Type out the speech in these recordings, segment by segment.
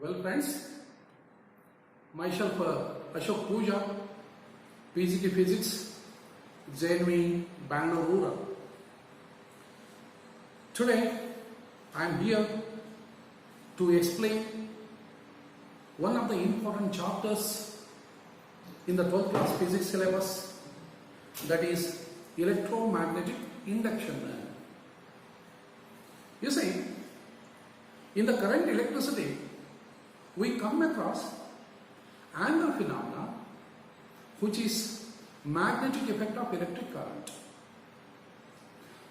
Well friends, myself Ashok Pooja, PGT Physics, XII, Bangalore Rural. Today I am here to explain one of the important chapters in the 12th class physics syllabus, that is electromagnetic induction. You see, in the current electricity, we come across another phenomena which is magnetic effect of electric current.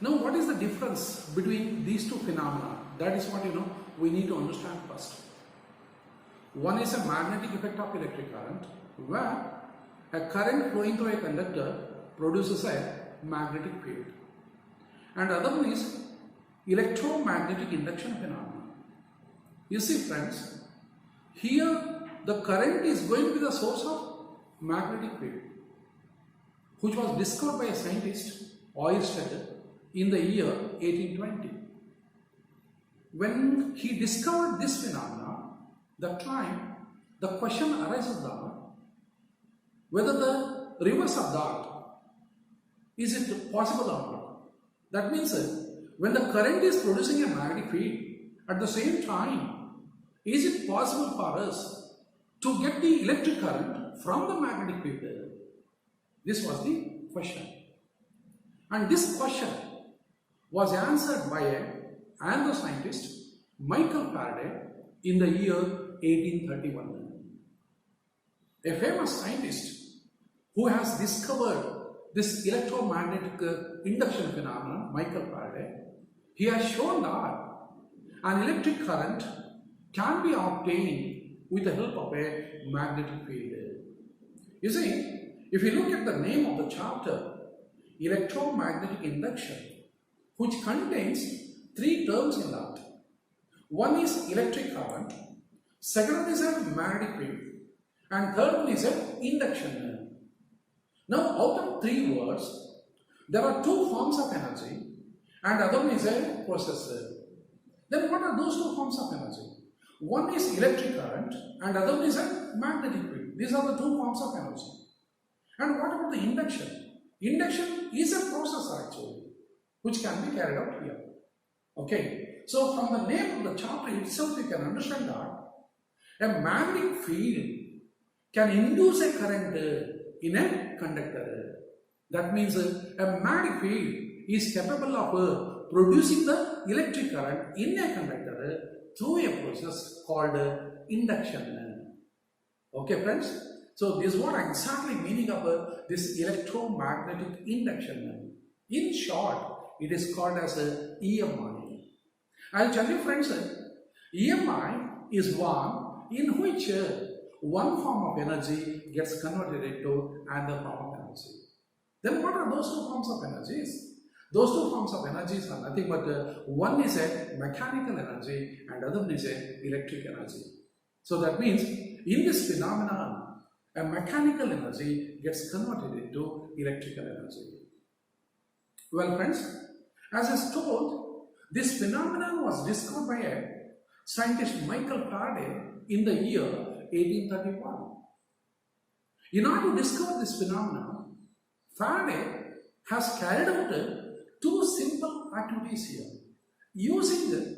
Now, what is the difference between these two phenomena? That is what we need to understand first. One is a magnetic effect of electric current, where a current flowing through a conductor produces a magnetic field, and other one is electromagnetic induction phenomena. You see friends, here the current is going to be the source of magnetic field, which was discovered by a scientist, Ørsted, in the year 1820. When he discovered this phenomena, that time the question arises now, whether the reverse of that, is it possible or not? That means when the current is producing a magnetic field, at the same time, is it possible for us to get the electric current from the magnetic field? This was the question. And this question was answered by another scientist, Michael Faraday, in the year 1831. A famous scientist who has discovered this electromagnetic induction phenomenon, Michael Faraday, he has shown that an electric current can be obtained with the help of a magnetic field. You see, if you look at the name of the chapter, electromagnetic induction, which contains three terms in that. One is electric current, second one is a magnetic field, and third one is an induction. Now, out of three words, there are two forms of energy, and other one is a process. Then what are those two forms of energy? One is electric current and other one is a magnetic field. These are the two forms of energy. And what about the induction? Induction is a process actually, which can be carried out here. Okay, so from the name of the chapter itself, you can understand that a magnetic field can induce a current in a conductor. That means a magnetic field is capable of producing the electric current in a conductor through a process called induction. Okay friends, so this is what exactly meaning of this electromagnetic induction. In short, it is called as EMI. I will tell you friends, EMI is one in which one form of energy gets converted into another form of energy. Then what are those two forms of energies? Those two forms of energies are nothing but one is a mechanical energy and other one is a electric energy. So that means in this phenomenon, a mechanical energy gets converted into electrical energy. Well friends, as I was told, this phenomenon was discovered by a scientist Michael Faraday in the year 1831. In order to discover this phenomenon, Faraday has carried out two simple activities here. Using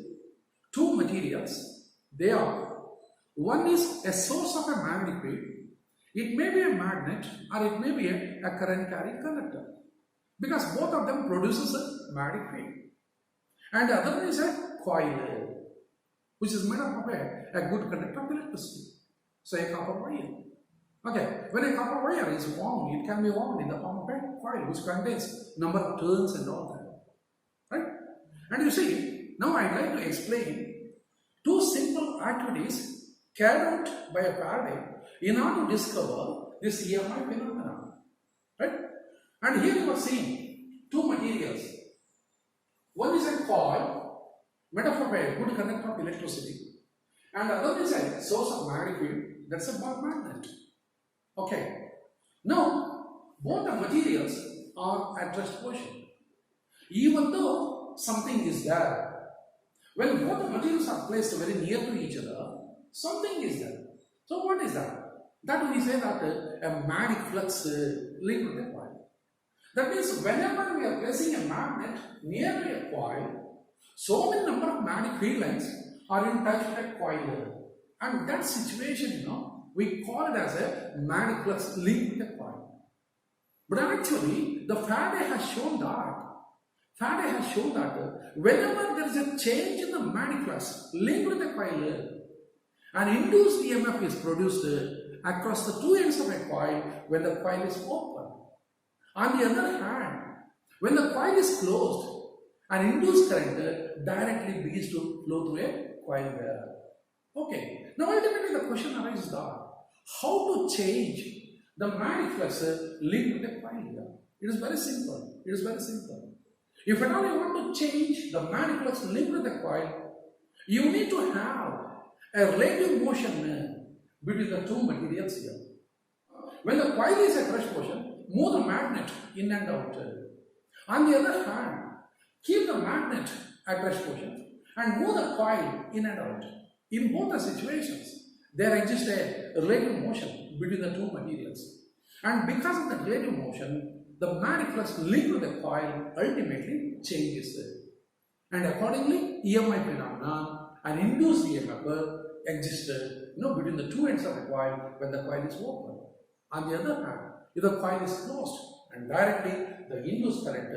two materials, they are, one is a source of a magnetic field. It may be a magnet or it may be a current carrying conductor, because both of them produces a magnetic field. And the other one is a coil, which is made up of a good conductor of electricity, say a copper wire. Okay, when a copper wire is wound, it can be wound in the form of a coil which contains number of turns and all that. Right? And you see, now I'd like to explain two simple activities carried out by a Faraday in order to discover this EMI phenomenon. Right? And here you are seeing two materials. One is a coil made up of a good conductor of electricity, and other is a source of magnetic field, that's a bulk magnet. Okay, now both the materials are at rest position. Even though something is there, when both the materials are placed very near to each other, something is there. So what is that? That we say that a magnetic flux linked with a coil. That means whenever we are placing a magnet near a coil, so many number of magnetic field lines are in touch with a coil. And that situation, we call it as a magnetic flux linked with a coil. But actually, the Faraday has shown that whenever there is a change in the magnetic flux linked with the coil, an induced EMF is produced across the two ends of a coil when the coil is open. On the other hand, when the coil is closed, an induced current directly begins to flow through a coil there. Okay, now ultimately the question arises that how to change the magnetic flux linked with a coil here? It is very simple. If at all you want to change the magnetic flux linked with the coil, you need to have a relative motion between the two materials here. When the coil is at rest motion, move the magnet in and out. On the other hand, keep the magnet at rest motion and move the coil in and out. In both the situations, there exists a relative motion between the two materials. And because of the relative motion, the magnetic flux linked to the coil ultimately changes. And accordingly, EMI phenomena, an induced EMF exists between the two ends of the coil when the coil is open. On the other hand, if the coil is closed and directly the induced current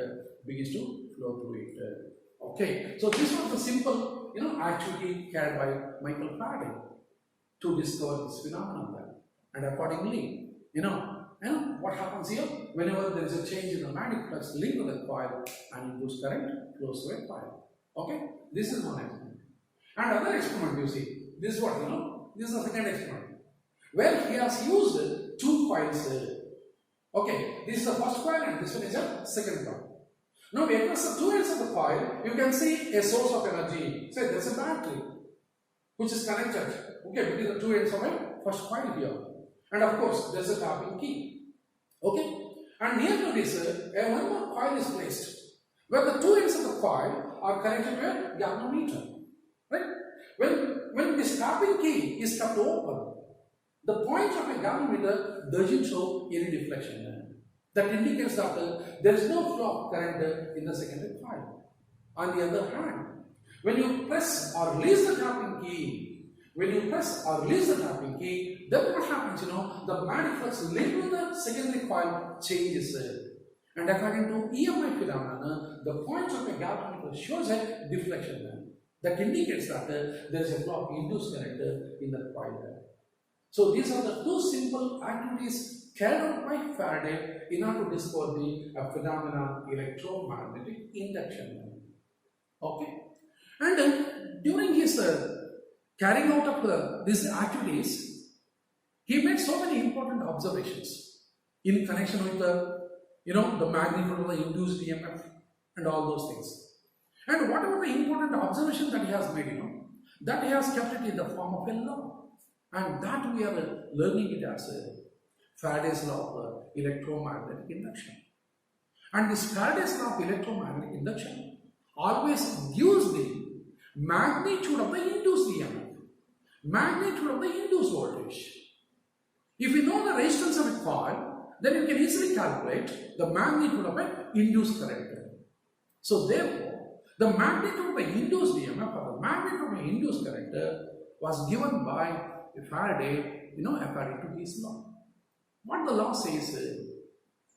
begins to flow through it. Okay, so this was the simple activity carried by Michael Faraday to discover this phenomenon. And accordingly, what happens here? Whenever there is a change in the magnetic flux linked to the coil, an induced current flows through a coil. Okay, this is one experiment. And other experiment you see, this is what this is the second experiment, where he has used two coils. Okay, this is the first coil and this one is the second coil. Now, across the two ends of the coil, you can see a source of energy. Say there is a battery which is connected, between the two ends of a first coil here. And of course, there is a tapping key. Okay, and near to this, one more coil is placed, where the two ends of the coil are connected to a galvanometer. Right? When this tapping key is kept open, the point of a galvanometer doesn't show any deflection. That indicates that there is no flow of current in the secondary coil. On the other hand, when you press or release the tapping key, then what happens? The magnetic flux linked to the secondary coil changes. And according to EMI phenomena, the point of a galvanometer shows a deflection. That indicates that there is a flow of induced current in the coil. So these are the two simple activities carried out by Faraday in order to discover the phenomenon electromagnetic induction. Okay, and during his carrying out of these activities, he made so many important observations in connection with the magnitude of the induced EMF and all those things. And whatever the important observation that he has made, that he has kept it in the form of a law. And that we are learning it as Faraday's law of electromagnetic induction. And this Faraday's law of electromagnetic induction always gives the magnitude of the induced EMF, magnitude of the induced voltage. If you know the resistance of a coil, then you can easily calculate the magnitude of an induced current. So therefore, the magnitude of the induced EMF or the magnitude of the induced current was given by Faraday, according to this law. What the law says,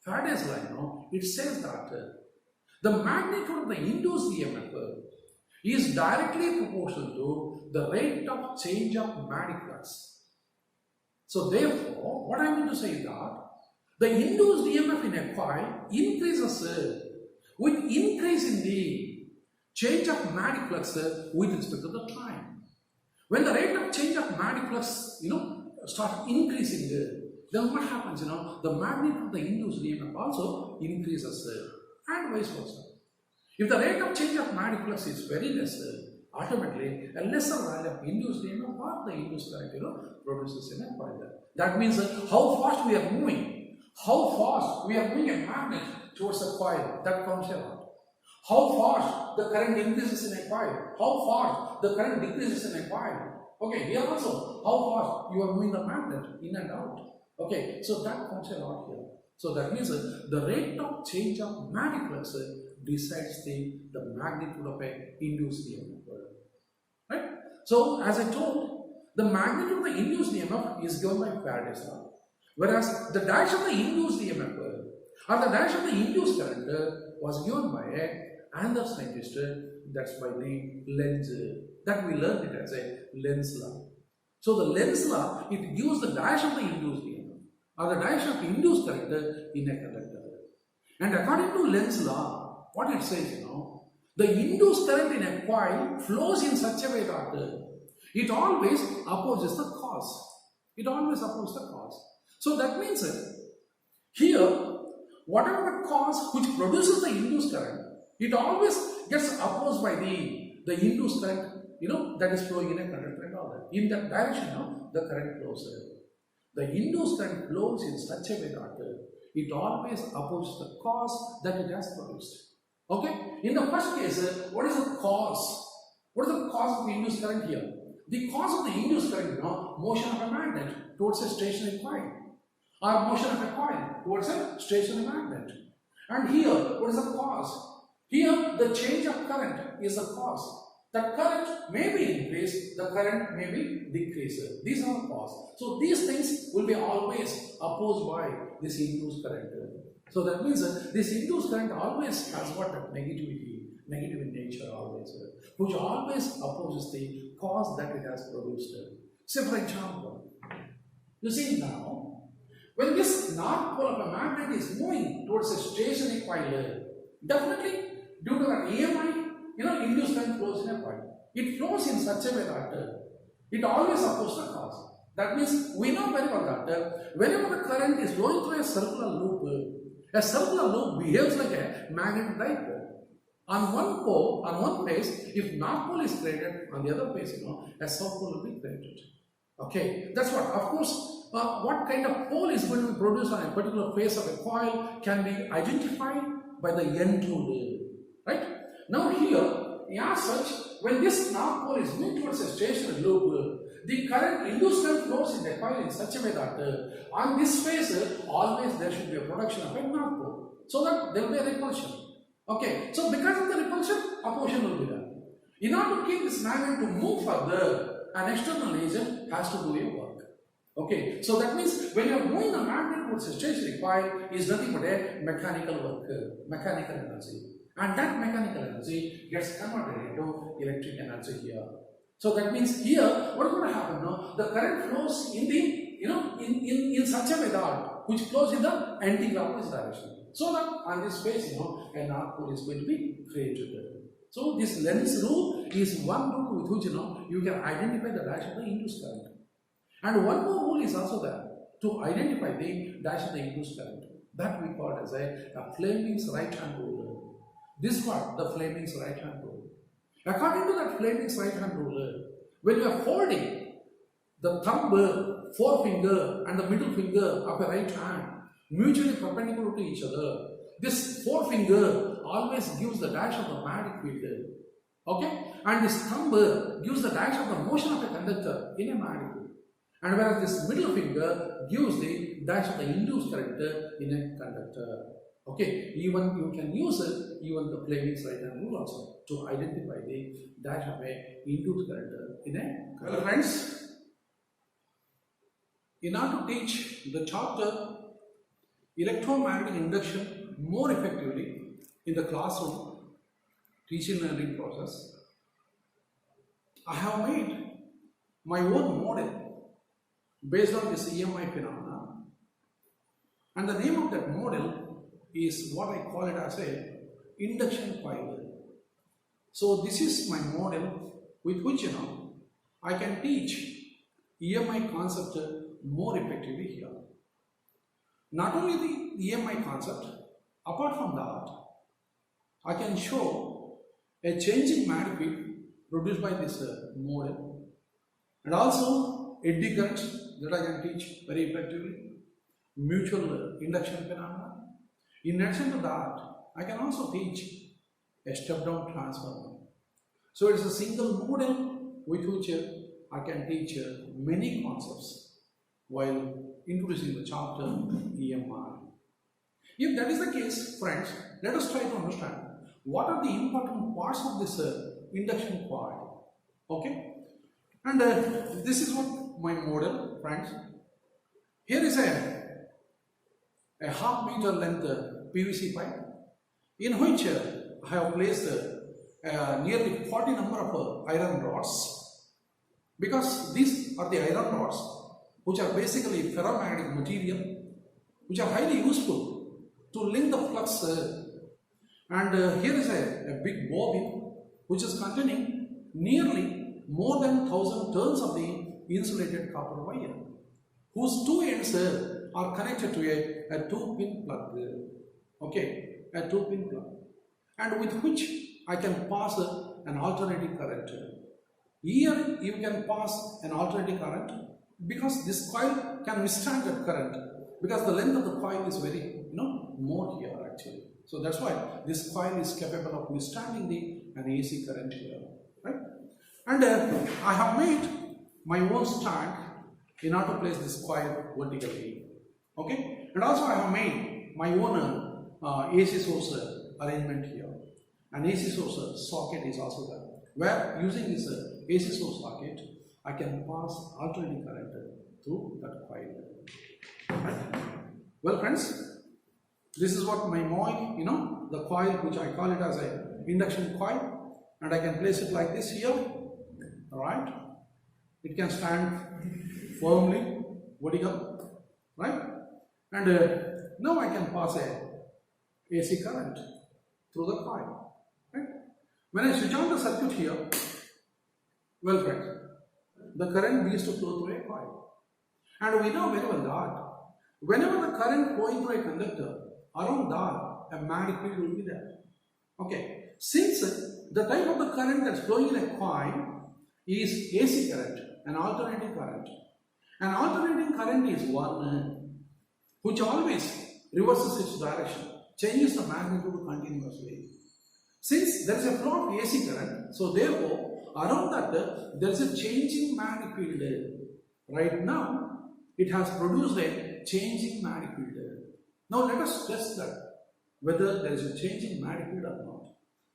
Faraday's law, it says that the magnitude of the induced EMF is directly proportional to the rate of change of magnetic flux. So therefore, what I mean to say is that the induced EMF in a coil increases with increase in the change of magnetic flux with respect to the time. When the rate of change of magnetic flux, starts increasing, then what happens? The magnitude of the induced EMF also increases, and vice versa. If the rate of change of magnetic flux is very less, ultimately a lesser value of induced EMF or the induced current, produces in a coil. That means how fast we are moving, a magnet towards a coil, that counts a lot. How fast the current increases in a coil, how fast the current decreases in a coil. Okay, here also, how fast you are moving the magnet in and out. Okay, so that function out here. So that means the rate of change of magnetic flux decides the magnitude of a induced EMF. Right? So as I told, the magnitude of the induced EMF is given by Faraday's law. Whereas the direction of the induced EMF or the direction of the induced current was given by another scientist, that's by name Lenz. That we learned it as a Lenz law. So the Lenz law, it gives the direction of the induced EMF or the direction of the induced current in a conductor. And according to Lenz law, what it says, the induced current in a coil flows in such a way that it always opposes the cause. It always opposes the cause. So that means here, whatever the cause which produces the induced current, it always gets opposed by the induced current, that is flowing in a conductor and all that. In that direction, the current flows. The induced current flows in such a way that it always opposes the cause that it has produced. Okay? In the first case, what is the cause? What is the cause of the induced current here? The cause of the induced current, motion of a magnet towards a stationary coil, or motion of a coil towards a stationary magnet. And here, what is the cause? Here, the change of current is the cause. The current may be increased, the current may be decreased. These are the cause. So these things will be always opposed by this induced current. So that means this induced current always has what? Negative in nature always, which always opposes the cause that it has produced. Say for example, you see now, when this north pole of a magnet is moving towards a stationary coil, definitely due to an EMI, induced current flows in a coil. It flows in such a way that it always opposes the cause. That means we know very well that whenever the current is flowing through a circular loop behaves like a magnetic dipole. On one pole, on one face, if north pole is created, on the other face, a south pole will be created. Okay, that's what. Of course, what kind of pole is going to be produced on a particular face of a coil can be identified by the N rule. Right? Now here, as such, when this north pole is moving towards a stationary loop, the current induced current flows in the coil in such a way that on this face, always there should be a production of a north pole, so that there will be a repulsion. Okay, so because of the repulsion, opposition will be there. In order to keep this magnet to move further, an external agent has to do a work. Okay, so that means when you are moving a magnet towards a stationary coil, is nothing but a mechanical work, mechanical energy. And that mechanical energy gets converted into electric energy here. So that means here, what is going to happen now? The current flows in in such a way that which flows in the anti-clockwise direction. So that on this space, a north pole is going to be created. So this Lenz rule is one rule with which you can identify the direction of the induced current. And one more rule is also there to identify the direction of the induced current. That we call as a Fleming's right hand rule. This is what the Fleming's right hand rule. According to that Fleming's right hand rule, when you are holding the thumb, forefinger and the middle finger of a right hand mutually perpendicular to each other, this forefinger always gives the direction of the magnetic field. Okay? And this thumb gives the direction of the motion of a conductor in a magnetic field. And whereas this middle finger gives the direction of the induced current in a conductor. Okay, even you can use even the Fleming's right hand rule also to identify the direction of a induced current in a conductor. Well, friends, in order to teach the chapter electromagnetic induction more effectively in the classroom teaching and learning process, I have made my own model based on this EMI phenomena, and the name of that model is what I call it as a induction coil. So this is my model with which I can teach EMI concept more effectively here. Not only the EMI concept, apart from that, I can show a changing magnetic field produced by this model, and also eddy currents that I can teach very effectively, mutual induction phenomena. In addition to that, I can also teach a step-down transformer. So it's a single model with which I can teach many concepts while introducing the chapter EMI. If that is the case, friends, let us try to understand what are the important parts of this induction coil. Okay, and this is what my model, friends. Here is a half meter length PVC pipe in which I have placed nearly 40 number of iron rods, because these are the iron rods which are basically ferromagnetic material which are highly useful to link the flux. And here is a big bobbin which is containing nearly more than 1000 turns of the insulated copper wire, whose two ends are connected to a 2-pin plug. Okay, a 2-pin plug, and with which I can pass an alternating current. Here you can pass an alternating current because this coil can withstand that current, because the length of the coil is very more here actually. So that's why this coil is capable of withstanding an AC current here, right? And I have made my own stand in order to place this coil vertically. Okay, and also I have made my own AC source arrangement here. An AC source socket is also there, where using this AC source socket I can pass alternating current through that coil. Right? Well, friends, this is what my coil, the coil which I call it as a induction coil, and I can place it like this here. Alright, it can stand firmly, vertical, right? And now I can pass a AC current through the coil, right? When I switch on the circuit here, well, friends, the current begins to flow through a coil, and we know very well that whenever the current flowing through a conductor, around that a magnetic field will be there. Okay, since the type of the current that's flowing in a coil is AC current, an alternating current. An alternating current is one which always reverses its direction, changes the magnitude continuously. Since there is a flow of AC current, so therefore around that there is a changing magnetic field. Right now it has produced a changing magnetic field. Now let us test that whether there is a changing magnetic field or not,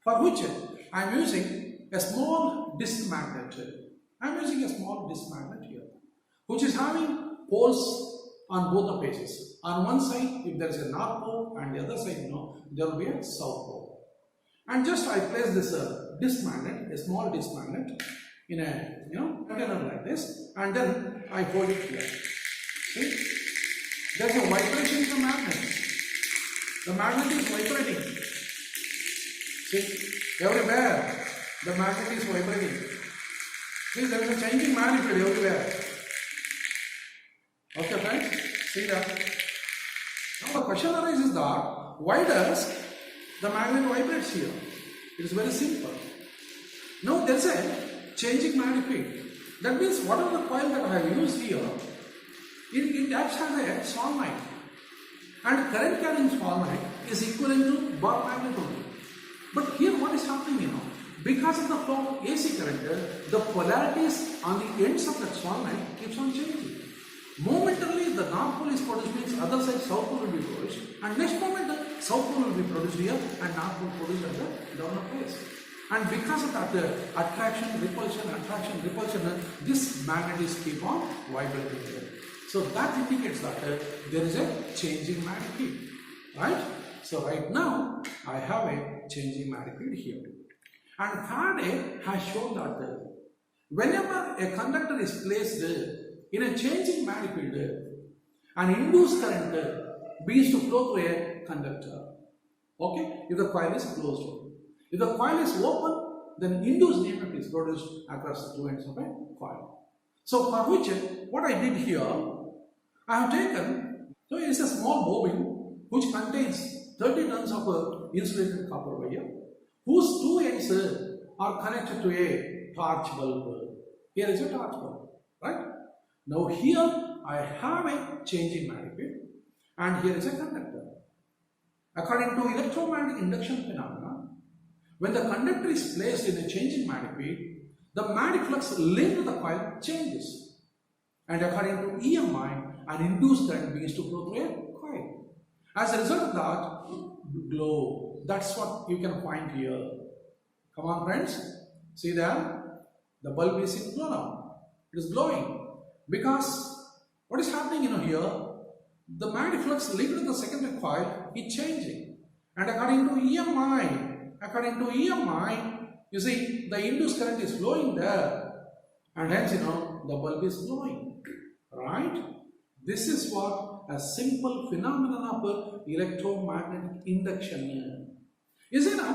for which I am using a small disc magnet. I am using a small disc magnet here, which is having poles on both the faces. On one side, if there is a north pole, and the other side, there will be a south pole. And just I place this disc magnet, a small disc magnet, in a container like this, and then I hold it here. See, there is a vibration in the magnet. The magnet is vibrating. See, everywhere the magnet is vibrating. See, there is a changing magnetic field everywhere. Okay, friends, see that? Now the question arises that why does the magnet vibrates here? It is very simple. Now there is a changing magnetic field. That means whatever the coil that I have used here, it acts as a solenoid, and current carrying solenoid is equivalent to bar magnet only. But here what is happening, because of the flow of AC current, the polarities on the ends of that solenoid keeps on changing. Momentarily the north pole is produced, means other side south pole will be produced, and next moment the south pole will be produced here and north pole produced at the downward place. And because of that attraction, repulsion, this magnet is keep on vibrating here. So that indicates that there is a changing magnetic field, right? So right now I have a changing magnetic field here. And Faraday has shown that whenever a conductor is placed in a changing magnetic field, an induced current begins to flow through a conductor. Okay, if the coil is closed. If the coil is open, then induced EMF is produced across the two ends of a coil. So for which, what I did here, I have taken, so it is a small bobbin which contains 30 turns of insulated copper wire, whose two ends are connected to a torch bulb. Here is a torch bulb, right? Now here I have a changing magnetic field, and here is a conductor. According to electromagnetic induction phenomena, when the conductor is placed in a changing magnetic field, the magnetic flux linked to the coil changes. And according to EMI, an induced current begins to flow through a coil. As a result of that, glow. That's what you can find here. Come on, friends. See there? The bulb is in glow now. It is glowing. Because what is happening here? The magnetic flux linked to the secondary coil is changing. And according to EMI, you see, the induced current is flowing there. And hence, the bulb is glowing. Right? This is what a simple phenomenon of electromagnetic induction is. You see now,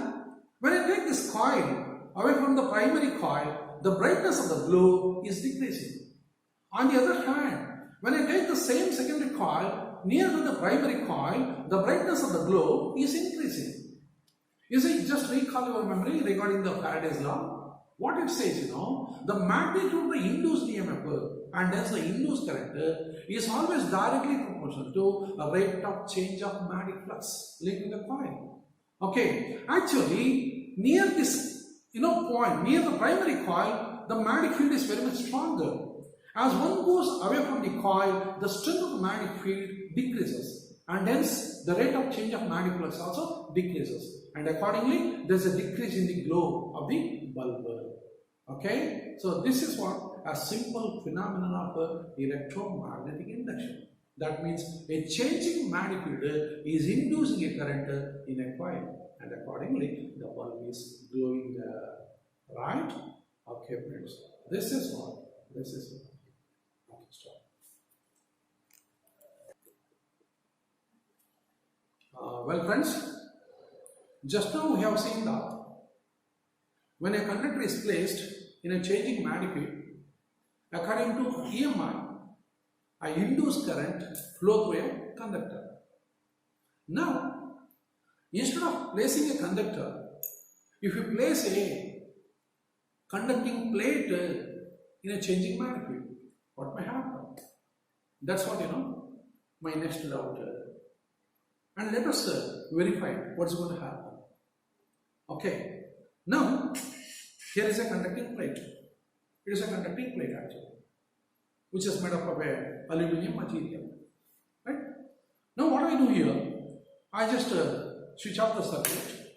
when I take this coil away from the primary coil, the brightness of the glow is decreasing. On the other hand, when I take the same secondary coil near to the primary coil, the brightness of the glow is increasing. You see, just recall your memory regarding the Faraday's law. What it says, the magnitude of the induced EMF and thence the induced current is always directly proportional to a rate of change of magnetic flux linked to the coil. Okay, actually, near this point, near the primary coil, the magnetic field is very much stronger. As one goes away from the coil, the strength of the magnetic field decreases, and hence the rate of change of magnetic flux also decreases, and accordingly there is a decrease in the glow of the bulb. Okay, so this is what a simple phenomenon of electromagnetic induction. That means a changing magnetic field is inducing a current in a coil, and accordingly the bulb is glowing there. Right? Okay, friends. This is what. Okay, stop. Well, friends, just now we have seen that when a conductor is placed in a changing magnetic field, according to EMI, a induced current flow through a conductor. Now, instead of placing a conductor, if you place a conducting plate in a changing magnetic field, what may happen? That's what my next doubt. And let us verify what's going to happen. Okay, now here is a conducting plate. It is a conducting plate actually, which is made up of a aluminum material. Right? Now what I do here, I just switch off the circuit.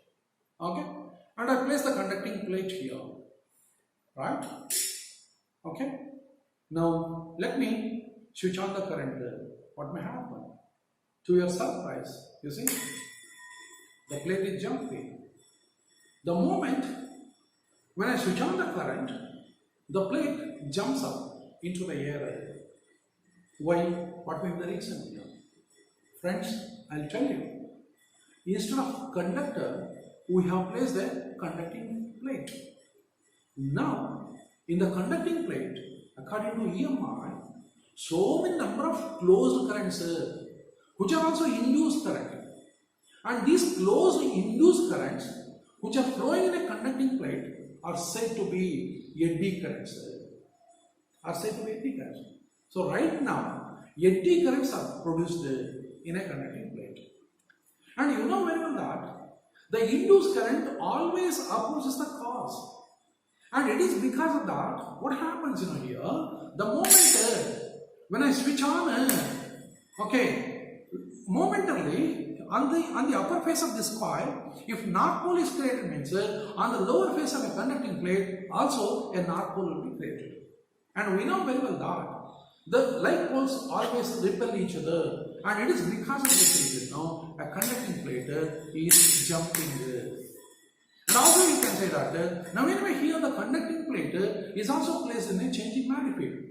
Okay, and I place the conducting plate here. Right? Okay. Now let me switch on the current. What may happen? To your surprise, you see, the plate is jumping. The moment when I switch on the current, the plate jumps up into the air. Why? What may be the reason here? Friends, I'll tell you. Instead of conductor, we have placed a conducting plate. Now, in the conducting plate, according to EMI, so many number of closed currents which are also induced current. And these closed induced currents which are flowing in a conducting plate are said to be eddy currents. So right now, eddy currents are produced in a conducting plate. And you know very well that the induced current always opposes the cause. And it is because of that, what happens here, the moment when I switch on, momentarily on the upper face of this coil, if north pole is created, means on the lower face of a conducting plate also a north pole will be created. And we know very well that the like poles always repel each other, and it is because of this reason a conducting plate is jumping. And also you can say that now anyway here the conducting plate is also placed in a changing magnetic field.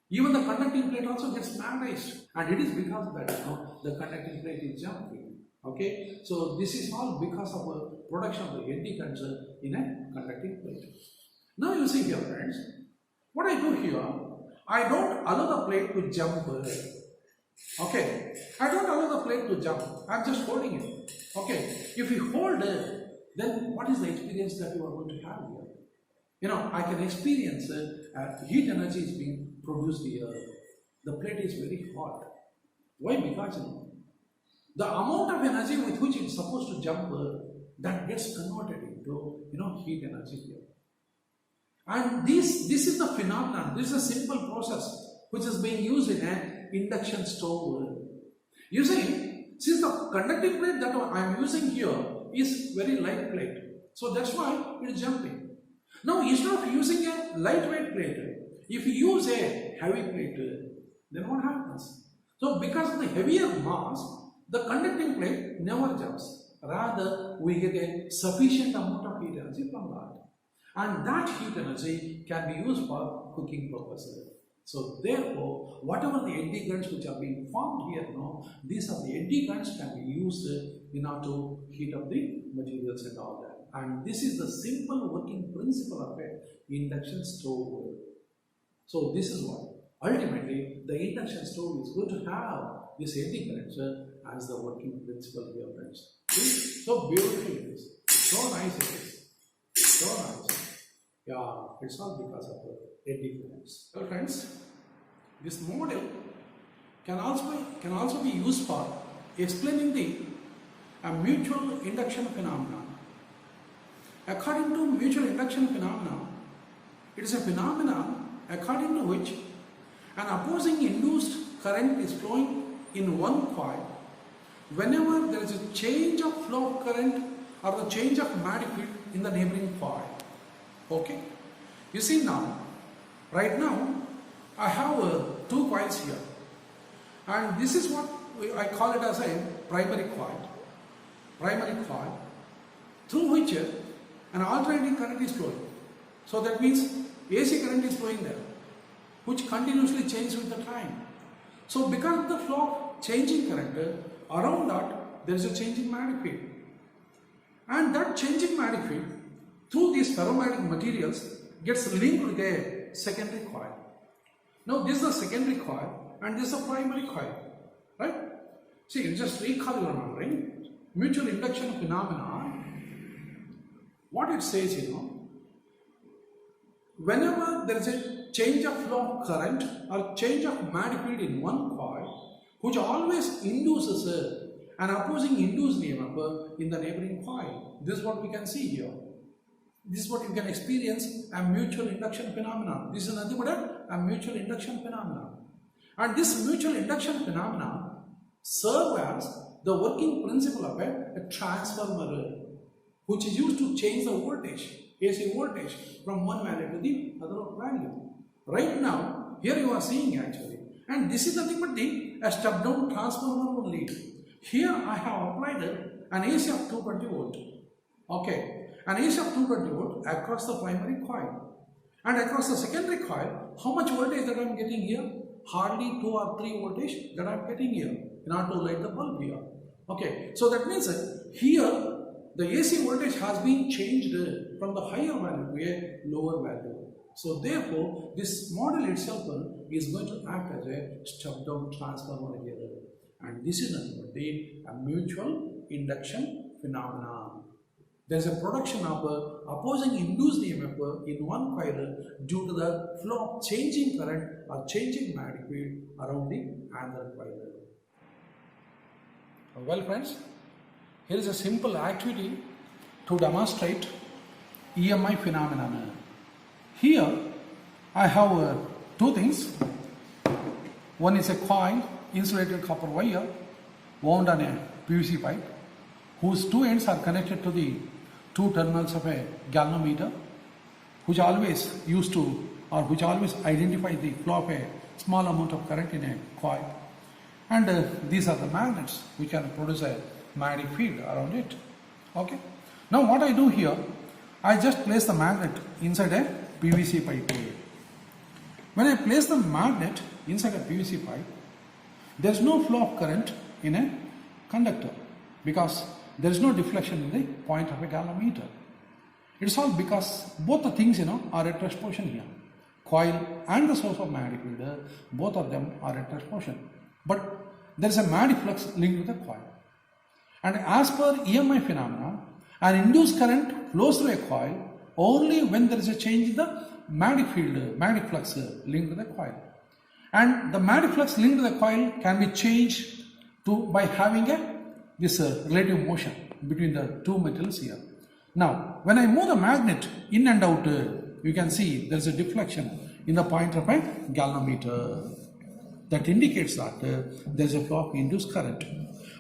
Even the conducting plate also gets magnetized, and it is because of that the conducting plate is jumping. Okay, so this is all because of the production of the eddy currents in a conducting plate. Now you see here, friends, what I do here, I don't allow the plate to jump. Okay, I don't allow the plate to jump. I'm just holding it. Okay, if you hold it, then what is the experience that you are going to have here? I can experience heat energy is being produced here. The plate is very hot. Why? Because the amount of energy with which it's supposed to jump that gets converted into heat energy here. And this is the phenomenon. This is a simple process which is being used in an induction stove. You see, since the conducting plate that I am using here is very light plate, so that's why it is jumping. Now instead of using a lightweight plate, if you use a heavy plate, then what happens? So because of the heavier mass, the conducting plate never jumps. Rather, we get a sufficient amount of heat energy from that. And that heat energy can be used for cooking purposes. So therefore, whatever the eddy currents which are being formed here now, these are the eddy currents can be used in order to heat up the materials and all that. And this is the simple working principle of an induction stove. So this is what ultimately the induction stove is going to have this eddy currents as the working principle here, friends. See? So beautiful it is. So nice it is. So nice. Yeah, it's all because of the eddy currents. Well, friends, this model can also be used for explaining the mutual induction phenomenon. According to mutual induction phenomenon, it is a phenomenon according to which an opposing induced current is flowing in one coil whenever there is a change of flow of current or the change of magnetic field in the neighboring coil. Okay, you see now, right now I have two coils here, and this is what I call it as a primary coil through which an alternating current is flowing. So that means AC current is flowing there, which continuously changes with the time. So because of the flow of changing current, around that there is a changing magnetic field, and that changing magnetic field through these ferromagnetic materials gets linked with a secondary coil. Now this is the secondary coil and this is the primary coil, right? See, you just recall your memory. Mutual induction phenomenon, what it says, whenever there is a change of flow of current or change of magnetic field in one coil, which always induces an opposing induced EMF in the neighboring coil. This is what we can see here. This is what you can experience a mutual induction phenomenon. This is nothing but a mutual induction phenomenon. And this mutual induction phenomenon serves as the working principle of a transformer, which is used to change the voltage, AC voltage, from one value to the other value. Right now, here you are seeing actually, and this is nothing but a step down transformer only. Here I have applied an AC of 220 volt. Okay. An AC of 220 volt across the primary coil, and across the secondary coil, how much voltage that I am getting here? Hardly 2 or 3 voltage that I am getting here in order to light the bulb here. Okay, so that means here the AC voltage has been changed from the higher value to a lower value. So therefore, this model itself is going to act as a step down transformer here, and this is nothing but a mutual induction phenomenon. There is a production of opposing induced EMF in one coil due to the flow of changing current or changing magnetic field around the another coil. Well, friends, here is a simple activity to demonstrate EMI phenomenon. Here I have two things. One is a coil, insulated copper wire wound on a PVC pipe, whose two ends are connected to the two terminals of a galvanometer, which always identifies the flow of a small amount of current in a coil. And these are the magnets which can produce a magnetic field around it. Okay. Now what I do here, I just place the magnet inside a PVC pipe here. When I place the magnet inside a PVC pipe, there is no flow of current in a conductor because there is no deflection in the point of a galvanometer. It's all because both the things are at rest position here. Coil and the source of magnetic field, both of them are at rest position. But there is a magnetic flux linked with the coil. And as per EMI phenomena, an induced current flows through a coil only when there is a change in the magnetic field, magnetic flux linked to the coil. And the magnetic flux linked to the coil can be changed by having this relative motion between the two metals here. Now, when I move the magnet in and out you can see there is a deflection in the pointer of a galvanometer. That indicates that there is a flow of induced current.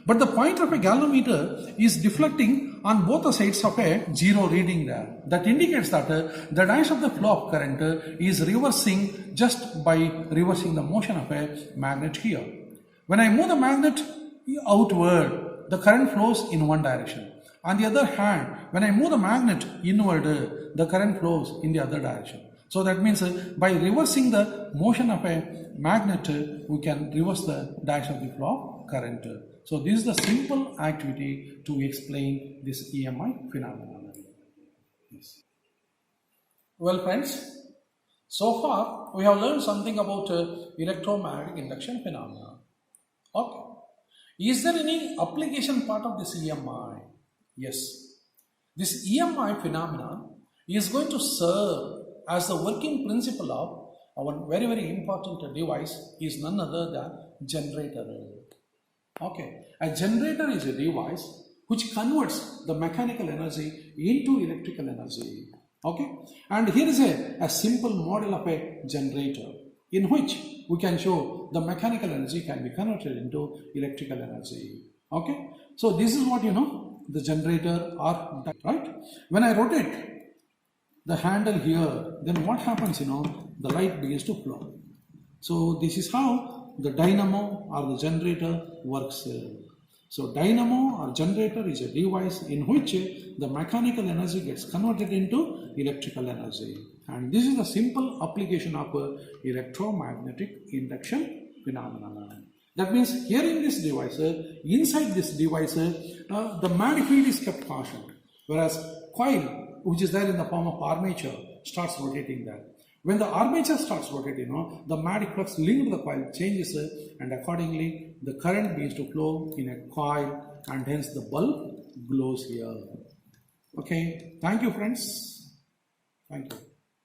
But the pointer of a galvanometer is deflecting on both the sides of a zero reading there. That indicates that the direction of the flow of current is reversing just by reversing the motion of a magnet here. When I move the magnet outward, the current flows in one direction. On the other hand, when I move the magnet inward, the current flows in the other direction. So that means by reversing the motion of a magnet, we can reverse the direction of the flow of current. So this is the simple activity to explain this EMI phenomenon. Yes. Well friends, so far we have learned something about electromagnetic induction phenomena. Okay. Is there any application part of this EMI? Yes. This EMI phenomenon is going to serve as the working principle of our very, very important device is none other than generator. Okay, a generator is a device which converts the mechanical energy into electrical energy. Okay, and here is a simple model of a generator in which we can show the mechanical energy can be converted into electrical energy. Okay, so this is what the generator or right. When I rotate the handle here, then what happens, the light begins to flow. So this is how the dynamo or the generator works. So dynamo or generator is a device in which the mechanical energy gets converted into electrical energy. And this is the simple application of electromagnetic induction phenomenon. That means here in this device, inside this device, the magnetic field is kept constant, whereas coil, which is there in the form of armature, starts rotating there. When the armature starts rotating, the magnetic flux linked to the coil changes and accordingly the current begins to flow in a coil and hence the bulb glows here. Okay, thank you friends. Thank you.